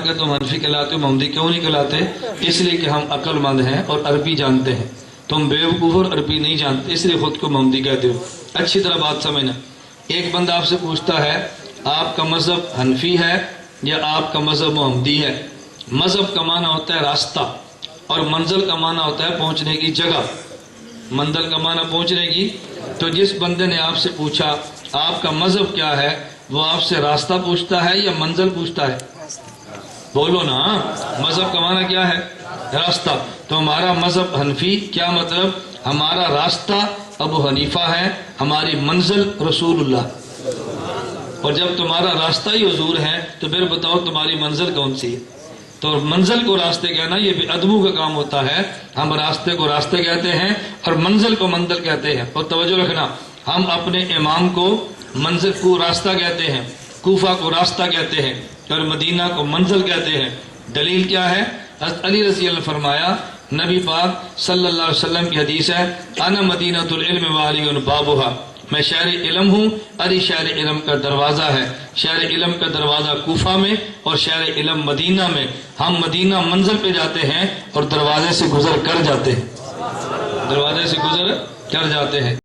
کہ تم حنفی کہلاتے ہو، محمدی کیوں نہیں کہلاتے؟ اس لیے کہ ہم عقل مند ہیں اور عربی جانتے ہیں، تم بیوقوف اور عربی نہیں جانتے، اس لیے خود کو محمدی کہتے ہو۔ اچھی طرح بات سمجھنا، ایک بندہ آپ سے پوچھتا ہے آپ کا مذہب حنفی ہے یا آپ کا مذہب محمدی ہے؟ مذہب کا معنی ہوتا ہے راستہ، اور منزل کا معنی ہوتا ہے پہنچنے کی جگہ۔ منزل کا معنی پہنچنے کی، تو جس بندے نے آپ سے پوچھا آپ کا مذہب کیا ہے، وہ آپ سے راستہ پوچھتا ہے یا منزل پوچھتا ہے؟ بولو نا، مذہب کا معنی کیا ہے؟ راستہ۔ تو ہمارا مذہب حنفی کیا مطلب؟ ہمارا راستہ ابو حنیفہ ہے، ہماری منزل رسول اللہ۔ اور جب تمہارا راستہ ہی حضور ہے تو پھر بتاؤ تمہاری منزل کون سی ہے؟ تو منزل کو راستے کہنا یہ بے ادبوں کا کام ہوتا ہے۔ ہم راستے کو راستے کہتے ہیں اور منزل کو منزل کہتے ہیں۔ اور توجہ رکھنا، ہم اپنے امام کو منزل کو راستہ کہتے ہیں، کوفہ کو راستہ کہتے ہیں اور مدینہ کو منزل کہتے ہیں۔ دلیل کیا ہے؟ حضرت علی رضی اللہ عنہ فرمایا، نبی پاک صلی اللہ علیہ وسلم کی حدیث ہے، انا مدینۃ العلم وعلی بابھا، میں شہر علم ہوں، علی شہر علم کا دروازہ ہے۔ شہر علم کا دروازہ کوفہ میں اور شہر علم مدینہ میں۔ ہم مدینہ منزل پہ جاتے ہیں اور دروازے سے گزر کر جاتے ہیں، دروازے سے گزر کر جاتے ہیں۔